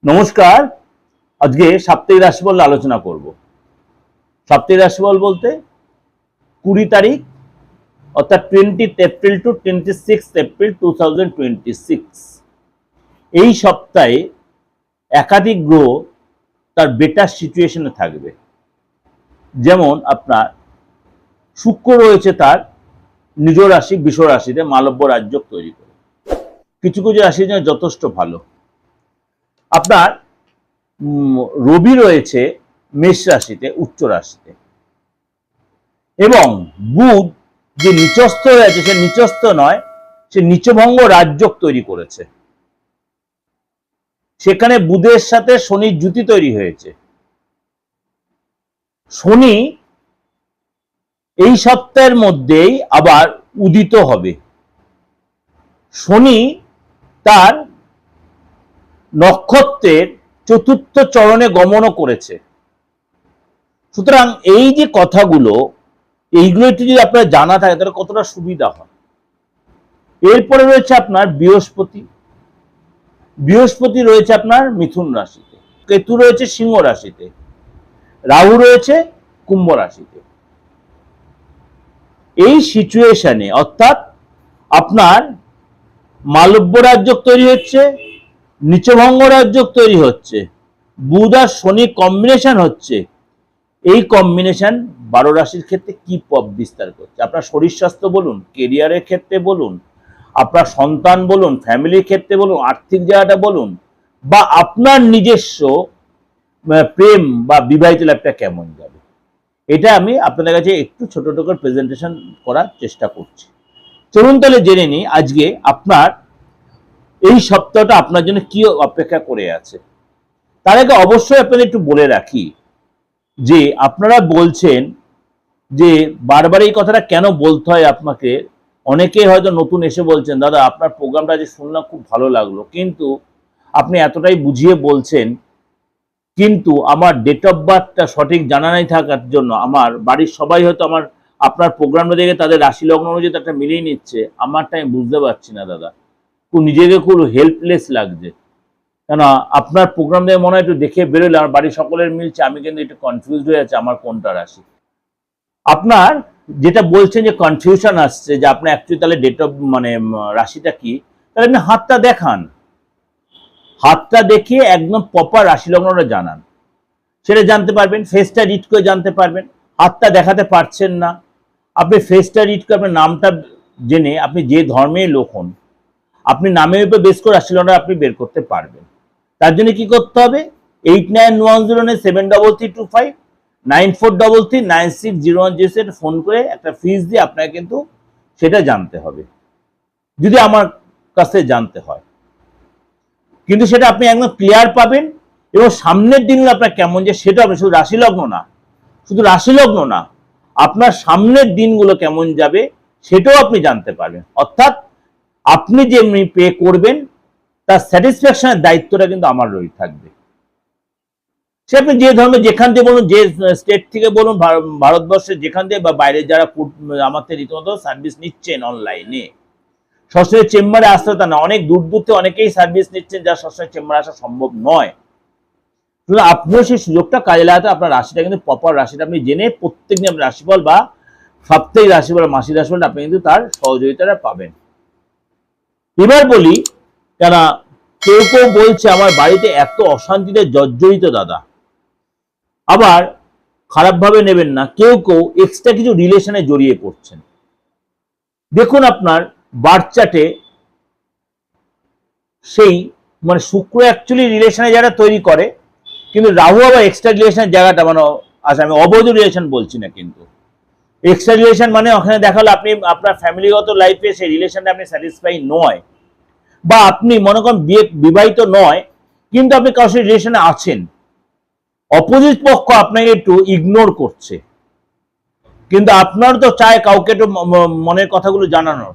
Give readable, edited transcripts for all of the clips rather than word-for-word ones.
নমস্কার। আজকে সাপ্তাহিক রাশিফল আলোচনা করব। সাপ্তাহিক রাশিফল বলতে 20 তারিখ অর্থাৎ 20 এপ্রিল টু 26 এপ্রিল 2026 এই সপ্তাহে একাধিক গ্রহ তার বেটার সিচুয়েশনে থাকবে। যেমন আপনার শুক্র রয়েছে তার নিজ রাশি বৃষ রাশিতে মালব্য রাজ্য তৈরি করে, কিছু কিছু রাশির জন্য যথেষ্ট ভালো। আপনার রবি রয়েছে মেষ রাশিতে উচ্চ রাশিতে, এবং বুধ যে নিচস্থ রয়েছে সে নিচস্থ নয়, সে নিচভঙ্গ রাজ্য তৈরি করেছে। সেখানে বুধের সাথে শনির জুতি তৈরি হয়েছে। শনি এই সপ্তাহের মধ্যেই আবার উদিত হবে। শনি তার নক্ষত্রের চতুর্থ চরণে গমনও করেছে। সুতরাং এই যে কথাগুলো, এইগুলো একটু যদি আপনার জানা থাকে তাহলে কতটা সুবিধা হয়। এরপরে রয়েছে আপনার বৃহস্পতি। বৃহস্পতি রয়েছে আপনার মিথুন রাশিতে, কেতু রয়েছে সিংহ রাশিতে, রাহু রয়েছে কুম্ভ রাশিতে। এই সিচুয়েশনে অর্থাৎ আপনার মালব্য রাজ্য তৈরি হচ্ছে, নিচভঙ্গ রাজ্য তৈরি হচ্ছে, বুধ আর শনি কম্বিনেশন হচ্ছে। এই কম্বিনেশন 12 রাশির ক্ষেত্রে কি প্রভাব বিস্তার করছে? আপনার শরীর স্বাস্থ্য বলুন, কেরিয়ারের ক্ষেত্রে বলুন, আপনার সন্তান বলুন, ফ্যামিলির ক্ষেত্রে বলুন, আর্থিক জায়গাটা বলুন, বা আপনার নিজস্ব প্রেম বা বিবাহিত লাইফটা কেমন যাবে, এটা আমি আপনাদের কাছে একটু ছোট ছোট করে প্রেজেন্টেশন করার চেষ্টা করছি। চলুন তাহলে জেনে নিই আজকে আপনার এই সপ্তাহটা আপনার জন্য কি অপেক্ষা করে আছে। তার আগে অবশ্যই আপনাদের একটু বলে রাখি যে আপনারা বলছেন যে বারবার এই কথাটা কেন বলতে হয় আপনাকে। অনেকেই হয়তো নতুন এসে বলছেন, দাদা আপনার প্রোগ্রামটা আজ শুনলাম, খুব ভালো লাগলো, কিন্তু আপনি এতটাই বুঝিয়ে বলছেন, কিন্তু আমার ডেট অফ বার্থটা সঠিক জানা নাই থাকার জন্য আমার বাড়ির সবাই হয়তো আপনার প্রোগ্রামটা দেখে তাদের রাশি লগ্ন অনুযায়ী একটা মিলিয়ে নিচ্ছে, আমারটা আমি বুঝতে পারছি না দাদা। নিজেকে খুব হেল্পলেস লাগছে, কেন আপনার প্রোগ্রাম দেখে মনে হয় একটু দেখে বেরোলে আমার বাড়ির সকলের মিলছে, আমি কিন্তু একটু কনফিউজড হয়ে যাচ্ছে আমার কোনটা রাশি। আপনার যেটা বলছেন যে কনফিউশন আসছে যে আপনার অ্যাকচুয়ালি তাহলে ডেট অফ রাশিটা কি, তাহলে আপনি হাতটা দেখান, হাতটা দেখিয়ে একদম প্রপার রাশি লগ্নটা জানান, সেটা জানতে পারবেন। ফেসটা রিড করে জানতে পারবেন। হাতটা দেখাতে পারছেন না, আপনি ফেসটা রিড করে আপনার নামটা জেনে আপনি যে ধর্মের লোক হন, আপনি নামের উপর বেস করে রাশি লগ্নটা আপনি বের করতে পারবেন। তার জন্য কি করতে হবে? 8910733259 94339601 ফোন করে একটা ফিস দিয়ে আপনাকে কিন্তু সেটা জানতে হবে, যদি আমার কাছে জানতে হয়। কিন্তু সেটা আপনি একদম ক্লিয়ার পাবেন, এবং সামনের দিনগুলো আপনার কেমন যে সেটা আপনি শুধু রাশি লগ্ন না, আপনার সামনের দিনগুলো কেমন যাবে সেটাও আপনি জানতে পারবেন। অর্থাৎ আপনি যে পে করবেন তার স্যাটিসফ্যাকশনের দায়িত্বটা কিন্তু আমার রয়ে থাকবে। সে আপনি যে ধরনের যেখান থেকে বলুন, যে স্টেট থেকে বলুন, ভারতবর্ষের যেখান থেকে বা বাইরে যারা আমার থেকে রীতিমতো সার্ভিস নিচ্ছেন অনলাইনে, সরাসরি চেম্বারে আসতে তা না, অনেক দূর দূর থেকে অনেকেই সার্ভিস নিচ্ছেন যা সরাসরি চেম্বারে আসা সম্ভব নয়। আপনিও সেই সুযোগটা কাজে লাগাতে আপনার রাশিটা কিন্তু প্রপার রাশিটা আপনি জেনে প্রত্যেকদিন আপনার রাশিফল বা সাপ্তাহিক রাশিফল মাসিক রাশিফলটা আপনি কিন্তু তার সহযোগিতাটা পাবেন। এবার বলি, কেন কেউ কেউ বলছে আমার বাড়িতে এত অশান্তিতে জর্জরিত দাদা, আবার খারাপভাবে নেবেন না, কেউ কেউ এক্সট্রা কিছু রিলেশনে জড়িয়ে পড়ছেন। দেখুন আপনার বার্থ চার্টে সেই শুক্র অ্যাকচুয়ালি রিলেশনে যারা তৈরি করে, কিন্তু রাহু আবার এক্সট্রা রিলেশনের জায়গাটা আচ্ছা আমি অবৈধ রিলেশন বলছি না, কিন্তু এক্সট্রা রিলেশন ওখানে দেখালো আপনি আপনার ফ্যামিলিগত লাইফে সেই রিলেশনে আপনি স্যাটিসফাই নয়, বা আপনি মনে করেন বিবাহিত নয় কিন্তু আপনি কারোর সাথে রিলেশনে আছেন, অপোজিট পক্ষ আপনাকে একটু ইগনোর করছে, কিন্তু আপনার তো চায় কাউকে একটু মনের কথাগুলো জানানোর,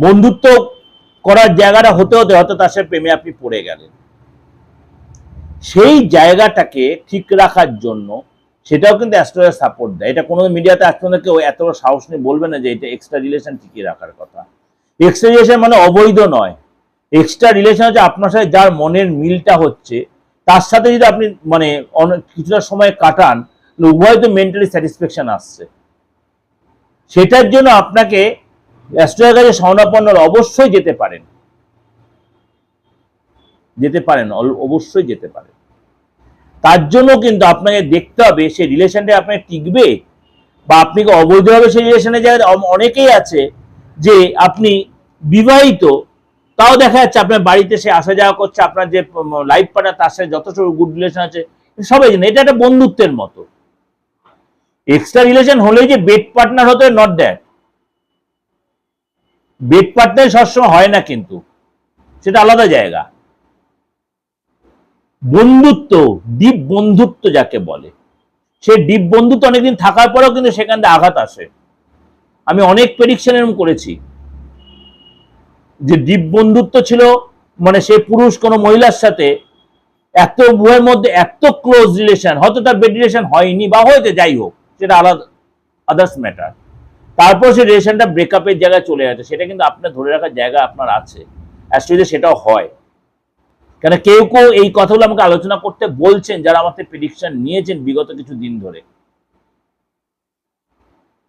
বন্ধুত্ব করার জায়গাটা হতে হতে হয়তো তার সাথে প্রেমে আপনি পড়ে গেলেন। সেই জায়গাটাকে ঠিক রাখার জন্য সেটাও কিন্তু অ্যাস্ট্রোলজার সাপোর্ট দেয়। এটা কোনো মিডিয়াতে অ্যাস্ট্রোলজার কেউ এত সাহস নিয়ে বলবে না যে এটা এক্সট্রা রিলেশন ঠিকই রাখার কথা। এক্সট্রা রিলেশন অবৈধ নয়, এক্সট্রা রিলেশন হচ্ছে আপনার সাথে যার মনের মিলটা হচ্ছে তার সাথে যদি আপনি মানে কিছুটা সময় কাটান, উভয় তো মেন্টালি স্যাটিসফ্যাকশন আসছে। সেটার জন্য আপনাকে অ্যাস্ট্রোলজারের কাছে শরণাপন্ন অবশ্যই যেতে পারেন, অবশ্যই যেতে পারেন। তার জন্য কিন্তু আপনাকে দেখতে হবে সেই রিলেশনটা আপনার টিকবে, বা আপনি কি অবৈধভাবে সেই রিলেশনে যায়। অনেকেই আছে যে আপনি বিবাহিত, তাও দেখা যাচ্ছে আপনার বাড়িতে সে আসা যাওয়া করছে, আপনার যে লাইফ পার্টনার তার সাথে যথেষ্ট গুড রিলেশন আছে, সবাই জানে এটা একটা বন্ধুত্বের মতো। এক্সট্রা রিলেশন হলেই যে বেড পার্টনার হতে, নট দ্যাট। বেড পার্টনার সবসময় হয় না, কিন্তু সেটা আলাদা জায়গা। বন্ধুত্ব, ডিপ বন্ধুত্ব যাকে বলে, সে ডিপ বন্ধুত্ব অনেকদিন থাকার পরেও কিন্তু সেখান থেকে আঘাত আসে। আমি অনেক প্রেডিকশন এরকম করেছি যে ডিপ বন্ধুত্ব ছিল মানে সে পুরুষ কোনো মহিলার সাথে এত উভয়ের মধ্যে এত ক্লোজ রিলেশন, হয়তো তার বেড রিলেশন হয়নি বা হয়েছে, যাই হোক সেটা আলাদা, আদার্স ম্যাটার। তারপর সে রিলেশনটা ব্রেকআপের জায়গায় চলে যাচ্ছে, সেটা কিন্তু আপনার ধরে রাখার জায়গা আপনার আছে। অ্যাকচুয়ালি সেটাও হয়, কেন কেউ কেউ এই কথাগুলো আমাকে আলোচনা করতে বলছেন যারা আমার থেকে প্রেডিকশন নিয়েছেন বিগত কিছু দিন ধরে।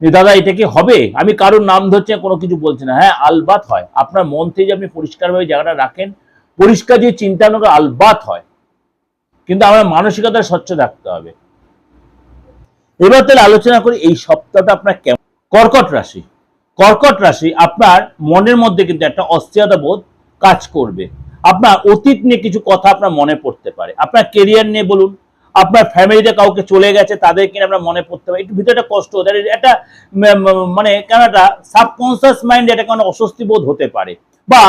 দাদা এটা কি হবে, আমি কারোর নাম ধরছি কোনো কিছু বলছি না। হ্যাঁ আলবাত হয়, আপনার মন থেকে আপনি পরিষ্কারভাবে জায়গাটা রাখেন, পরিষ্কার যে চিন্তা ভাবনা আলবাত হয়, কিন্তু আমার মানসিকতা স্বচ্ছ থাকতে হবে। এবার তাহলে আলোচনা করি এই সপ্তাহটা আপনার কেমন। কর্কট রাশি, কর্কট রাশি আপনার মনের মধ্যে কিন্তু একটা অস্থিরতা বোধ কাজ করবে। আপনার অতীত নিয়ে কিছু কথা আপনার মনে পড়তে পারে, আপনার কেরিয়ার নিয়ে বলুন, আপনার ফ্যামিলিতে কাউকে চলে গেছে তাদেরকে নিয়ে আপনার মনে পড়তে পারে, একটু ভিতরে একটা কষ্ট হতে পারে, একটা মানে কেন একটা সাবকনসিয়াস মাইন্ডে একটা কোনো অস্বস্তি বোধ হতে পারে, বা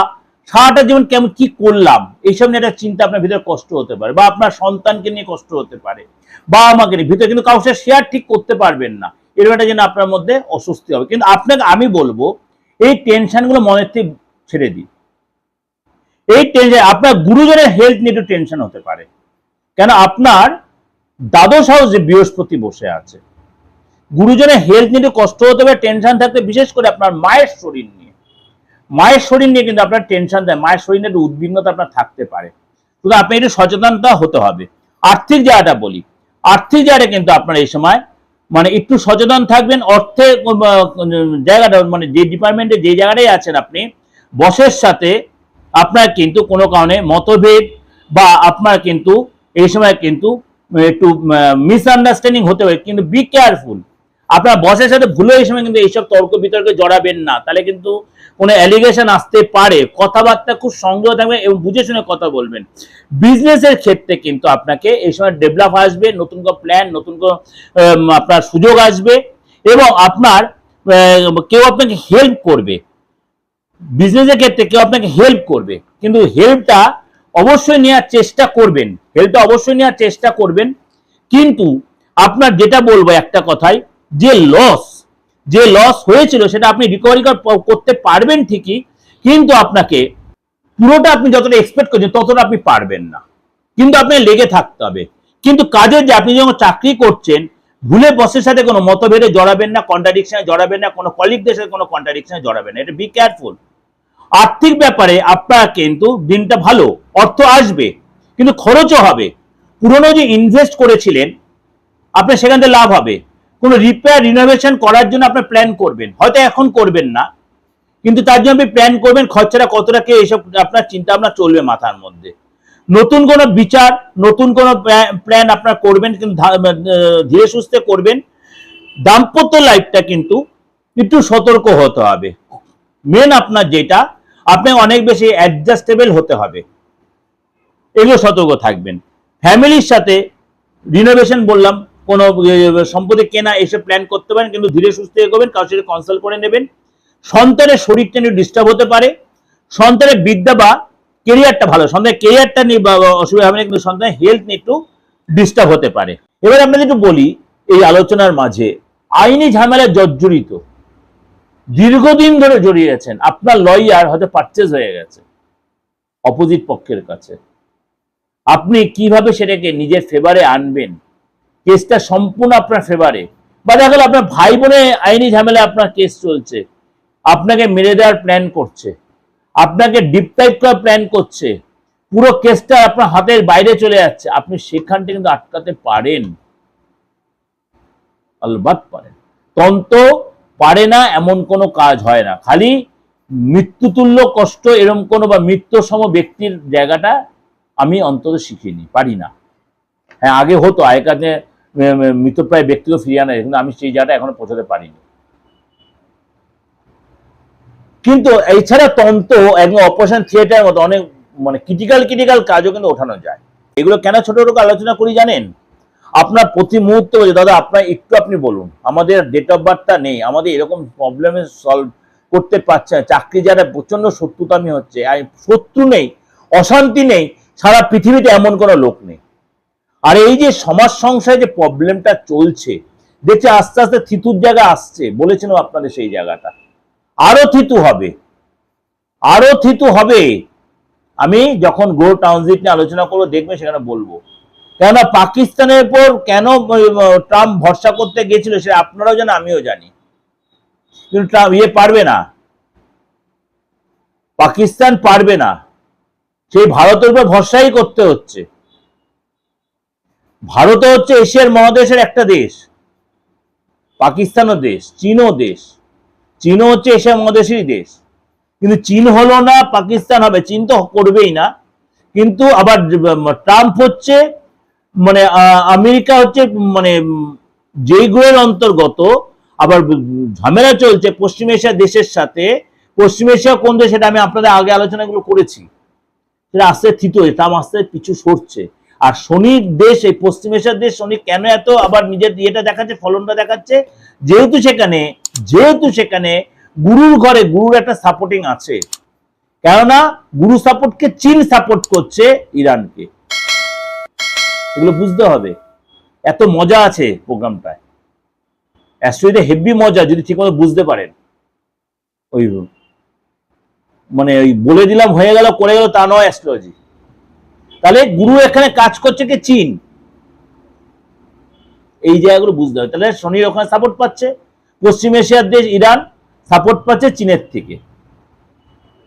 সারাটা জীবন কেমন কি করলাম এইসব নিয়ে একটা চিন্তা আপনার ভিতরে কষ্ট হতে পারে, বা আপনার সন্তানকে নিয়ে কষ্ট হতে পারে, বা আমাকে নিয়ে ভিতরে কিন্তু কাউকে শেয়ার ঠিক করতে পারবেন না, এরকম একটা যেন আপনার মধ্যে অস্বস্তি হবে। কিন্তু আপনাকে আমি বলবো এই টেনশনগুলো মনের থেকে ছেড়ে দিই। এই টেনশন আপনার গুরুজনের হেলথ নিয়ে একটু টেনশন হতে পারে, কেন আপনার দ্বাদশ হাউসে বৃহস্পতি বসে আছে, গুরুজনের হেলথ নিয়ে কষ্ট হতে পারে, টেনশন থাকতে, বিশেষ করে আপনার মায়ের শরীর নিয়ে। মায়ের শরীর নিয়ে কিন্তু আপনার টেনশন দেয়, মায়ের শরীর নিয়ে একটু উদ্বিগ্নতা আপনার থাকতে পারে, শুধু আপনি একটু সচেতনতা হতে হবে। আর্থিক জায়গাটা বলি, আর্থিক জায়গাটা কিন্তু আপনার এই সময় মানে একটু সচেতন থাকবেন। অর্থের জায়গাটা মানে যে ডিপার্টমেন্টে যে জায়গাটাই আছেন আপনি, বসের সাথে আপনার কিন্তু কোনো কারণে মতভেদ বা আপনার কিন্তু এই সময় কিন্তু একটু মিসআন্ডারস্ট্যান্ডিং হতে পারে, কিন্তু বি কেয়ারফুল। আপনার বসের সাথে ভুলে এই সময় কিন্তু এইসব তর্ক বিতর্কে জড়াবেন না, তাহলে কিন্তু কোনো অ্যালিগেশন আসতে পারে। কথাবার্তা খুব সংযত থাকবেন এবং বুঝে শুনে কথা বলবেন। বিজনেসের ক্ষেত্রে কিন্তু আপনাকে এই সময় ডেভেলপ আসবে, নতুন কোনো প্ল্যান, নতুন কোনো আপনার সুযোগ আসবে, এবং আপনার কেউ আপনাকে হেল্প করবে। বিজনেসের ক্ষেত্রে কেউ আপনাকে হেল্প করবে, কিন্তু হেল্পটা অবশ্যই নেওয়ার চেষ্টা করবেন, কিন্তু আপনার যেটা বলবো একটা কথাই, যে লস হয়েছিল সেটা আপনি রিকভারি করতে পারবেন ঠিকই, কিন্তু আপনাকে পুরোটা আপনি যতটা এক্সপেক্ট করছেন ততটা আপনি পারবেন না, কিন্তু আপনাকে লেগে থাকতে হবে। কিন্তু কাজের যে আপনি যখন চাকরি করছেন, ভুলে বসের সাথে কোনো মতভেদে জড়াবেন না, কন্ট্রাডিকশনে জড়াবেন না, কোনো কলিগদের সাথে কোনো কন্ট্রাডিকশনে জড়াবেন না, এটা বি কেয়ারফুল। আর্থিক ব্যাপারে আপনার কিন্তু দিনটা ভালো, অর্থ আসবে কিন্তু খরচও হবে। পুরনো যে ইনভেস্ট করেছিলেন আপনার সেখান থেকে লাভ হবে। কোনো রিপেয়ার রিনোভেশন করার জন্য আপনার প্ল্যান করবেন, হয়তো এখন করবেন না, কিন্তু তার জন্য আপনি প্ল্যান করবেন, খরচাটা কতটা কি এইসব আপনার চিন্তা ভাবনা চলবে মাথার মধ্যে। নতুন কোনো বিচার, নতুন কোনো প্ল্যান আপনার করবেন, কিন্তু ধীরে সুস্থে করবেন। দাম্পত্য লাইফটা কিন্তু একটু সতর্ক হতে হবে। মেন আপনার যেটা, আপনি অনেক বেশি অ্যাডজাস্টেবল হতে হবে, এগুলো সতর্ক থাকবেন। ফ্যামিলির সাথে রিনোভেশন বললাম, কোনো সম্পত্তি কেনা এসব প্ল্যান করতে পারেন, কিন্তু ধীরে সুস্থে এগোবেন, কারোর সাথে কনসাল্ট করে নেবেন। সন্তানের শরীরটা নিয়ে ডিস্টার্ব হতে পারে, সন্তানের বিদ্যা বা কেরিয়ারটা ভালো, সন্তানের কেরিয়ারটা নিয়ে অসুবিধা হবে না, কিন্তু সন্তানের হেলথ নিয়ে একটু ডিস্টার্ব হতে পারে। এবার আপনাদের একটু বলি, এই আলোচনার মাঝে আইনি ঝামেলা জর্জরিত, দীর্ঘদিন ধরে জড়িয়ে আছেন, আপনার লয়ার হয়তো পারচেজ হয়ে গেছে অপোজিট পক্ষের কাছে, আপনি কিভাবে সেটাকে নিজের ফেভারে আনবেন, কেসটা সম্পূর্ণ আপনার ফেভারে, বা দেখা গেল আপনার ভাই বোনের আইনি ঝামেলা আপনার কেস চলছে, আপনাকে মেরে দেওয়ার প্ল্যান করছে, আপনাকে ডিপ্রাইভ করার প্ল্যান করছে, পুরো কেসটা আপনার হাতের বাইরে চলে যাচ্ছে, আপনি সেখানটা কিন্তু আটকাতে পারেন, আলবাত পারেন। তন্ত্র পারে না এমন কোনো কাজ হয় না, খালি মৃত্যুতুল্য কষ্ট এরকম কোনো বা মৃত্যুসম ব্যক্তির জায়গাটা আমি অন্তত শিখিনি, পারি না। হ্যাঁ আগে হতো, আগেকার মৃতপ্রায় ব্যক্তিকে ফিরিয়ে আনা, কিন্তু আমি সেই জায়গাটা এখনো পৌঁছাতে পারিনি। কিন্তু এছাড়া তন্ত্র একদম অপারেশন থিয়েটারের মতো অনেক মানে ক্রিটিক্যাল কাজও কিন্তু ওঠানো যায়। এগুলো কেন ছোট ছোট আলোচনা করি জানেন? আপনার প্রতি মুহূর্তে বলছে দাদা আপনার একটু আপনি বলুন, আমাদের ডেট অফ বার্থটা নেই, আমাদের এরকম প্রবলেমে সলভ করতে পারছে না, চাকরি যারা প্রচন্ড শত্রুতামি হচ্ছে, আর শত্রু নেই, অশান্তি নেই, সারা পৃথিবীতে এমন কোনো লোক নেই। আর এই যে সমাজ সংসারে যে প্রবলেমটা চলছে, দেখছে আস্তে আস্তে থিতুর জায়গা আসছে, বলেছিলাম আপনাদের সেই জায়গাটা আরো থিতু হবে, আরো থিতু হবে। আমি যখন গ্রো ট্রানজিট নিয়ে আলোচনা করবো দেখবে সেখানে বলবো, কেননা পাকিস্তানের উপর কেন ট্রাম্প ভরসা করতে গেছিল সেটা আপনারাও জানেন, আমিও জানি, কিন্তু ট্রাম্প পারবে না, পাকিস্তান পারবে না, সেই ভারতের উপর ভরসাই করতে হচ্ছে। ভারত হচ্ছে এশিয়ার মহাদেশের একটা দেশ, পাকিস্তানও দেশ, চীনও দেশ, চীনও হচ্ছে এশিয়া মহাদেশেরই দেশ, কিন্তু চীন হলো না, পাকিস্তান হবে, চীন তো করবেই না। কিন্তু আবার ট্রাম্প হচ্ছে মানে আমেরিকা হচ্ছে মানে যেই গ্রহের অন্তর্গত, আবার ঝামেলা চলছে পশ্চিম এশিয়ার দেশের সাথে। পশ্চিম এশিয়া কোন দেশ সেটা আমি আপনাদের আগে আলোচনাগুলো করেছি, সেটা আস্তে থিত হয়ে ট্রাম্প আস্তে পিছু সরছে। আর শনির দেশ, এই পশ্চিম এশিয়ার দেশ, শনি কেন এত আবার নিজের ইয়েটা দেখাচ্ছে, ফলনটা দেখাচ্ছে, যেহেতু সেখানে গুরুর ঘরে গুরুর একটা সাপোর্টিং আছে, কেননা গুরু সাপোর্টকে চীন সাপোর্ট করছে ইরানকে, এগুলো বুঝতে হবে। এত মজা আছে প্রোগ্রামটায়, অ্যাস্ট্রোলজিতে হেভি মজা যদি ঠিকমতো বুঝতে পারেন। ওই মানে ওই বলে দিলাম হয়ে গেল করে গেল তা নয় অ্যাস্ট্রোলজি। তাহলে গুরু এখানে কাজ করছে কি চীন, এই জায়গাগুলো বুঝতে হবে। তাহলে শনির ওখানে সাপোর্ট পাচ্ছে, পশ্চিম এশিয়ার দেশ ইরান সাপোর্ট পাচ্ছে চীনের থেকে,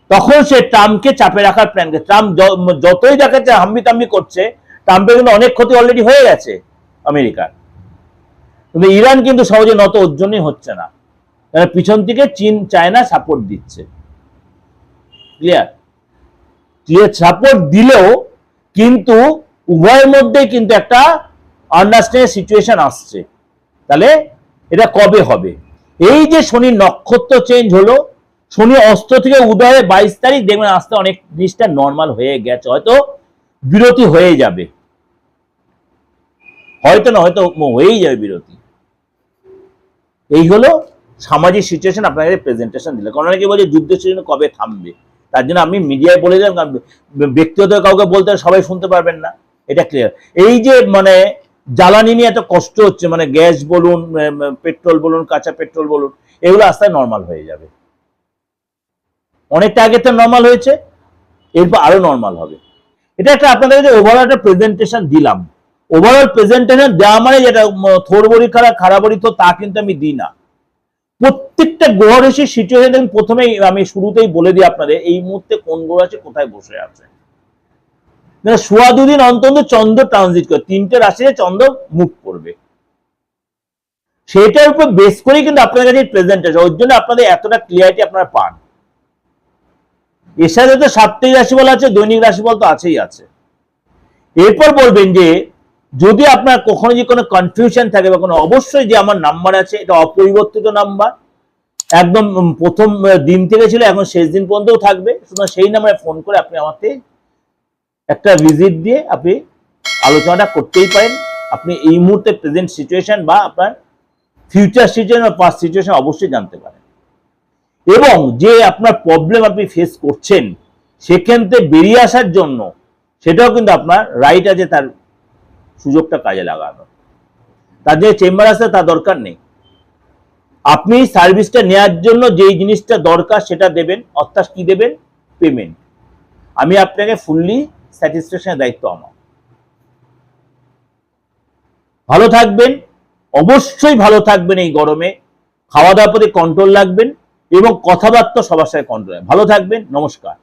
তখন সে ট্রাম্পকে চাপে রাখার প্ল্যান করে। ট্রাম্প যতই দেখাচ্ছে হাম্বি তাম্বি করছে, ট্রাম্পের কিন্তু অনেক ক্ষতি অলরেডি হয়ে গেছে আমেরিকার, কিন্তু ইরান কিন্তু সহজে নত ওর জন্যই হচ্ছে না, পিছন থেকে চীন চায়না সাপোর্ট দিচ্ছে। ক্লিয়ার সাপোর্ট দিলেও কিন্তু উভয়ের মধ্যে কিন্তু একটা আন্ডারস্ট্যান্ডিং সিচুয়েশন আসছে। তাহলে এটা কবে হবে? এই যে শনি নক্ষত্র চেঞ্জ হলো, শনি অস্ত থেকে উদয় 22 তারিখ, দেখবেন আস্তে অনেক জিনিসটা নর্মাল হয়ে গেছে, হয়তো বিরতি হয়ে যাবে, হয়তো না হয়তো হয়েই যাবে বিরতি। এই হলো সামাজিক সিচুয়েশন আপনাকে প্রেজেন্টেশন দিলে। কারণ অনেকে বলছে যুদ্ধ সিচুয়েশন কবে থামবে, তার জন্য আমি মিডিয়ায় বলে দিলাম, ব্যক্তিগত কাউকে বলতে সবাই শুনতে পারবেন না, এটা ক্লিয়ার। এই যে মানে জ্বালানি নিয়ে এত কষ্ট হচ্ছে, মানে গ্যাস বলুন, পেট্রোল বলুন, কাঁচা পেট্রোল বলুন, এগুলো আস্তে নর্মাল হয়ে যাবে, অনেকটা আগে তো নর্মাল হয়েছে, এরপর আরো নর্মাল হবে। এটা একটা আপনাদের ওভারঅল একটা প্রেজেন্টেশন দিলাম। ওভারঅল প্রেজেন্টেশন দেওয়া মানে যেটা থোড়বড়ি খারাপড়ি তো তা কিন্তু আমি দিই না। প্রত্যেকটা গ্রহ রাশির সিচুয়েশন প্রথমেই আমি শুরুতেই বলে দিই আপনাদের, এই মুহূর্তে কোন গ্রহ রাশি কোথায় বসে আছে। সোয়া দুদিন অন্তত চন্দ্র ট্রানজিট করে, 3টে রাশিতে চন্দ্র মুভ করবে, সেটার উপর বেস করেই কিন্তু আপনাদের কাছে প্রেজেন্টেশন, ওর জন্য আপনাদের এতটা ক্লিয়ারিটি আপনারা পান। এর সাথে তো সাপ্তাহিক রাশিফল আছে, দৈনিক রাশিফল তো আছেই আছে। এরপর বলবেন যে যদি আপনার কখনো যে কোনো কনফিউশন থাকে বা কোনো, অবশ্যই যে আমার নাম্বার আছে, এটা অপরিবর্তিত নাম্বার, একদম প্রথম দিন থেকে ছিল, এখন শেষ দিন পর্যন্তও থাকবে, সুতরাং সেই নাম্বারে ফোন করে আপনি আমাকে একটা ভিজিট দিয়ে আপনি আলোচনাটা করতেই পারেন। আপনি এই মুহূর্তে প্রেজেন্ট সিচুয়েশন বা আপনার ফিউচার সিচুয়েশন বা পাস্ট সিচুয়েশন অবশ্যই জানতে পারেন, এবং যে আপনার প্রবলেম আপনি ফেস করছেন সেখান থেকে বেরিয়ে আসার জন্য সেটাও কিন্তু আপনার রাইট আছে, তার সুযোগটা কাজে লাগানো। তার যে চেম্বার আছে তার দরকার নেই, আপনি সার্ভিসটা নেওয়ার জন্য যেই জিনিসটা দরকার সেটা দেবেন, অর্থাৎ কি দেবেন? পেমেন্ট। আমি আপনাকে ফুললি স্যাটিসফ্যাকশনের দায়িত্ব আমার। ভালো থাকবেন, অবশ্যই ভালো থাকবেন। এই গরমে খাওয়া দাওয়ার প্রতি কন্ট্রোল রাখবেন, এবং কথাবার্তা সবার সাথে কন্ট্রোল। ভালো থাকবেন, নমস্কার।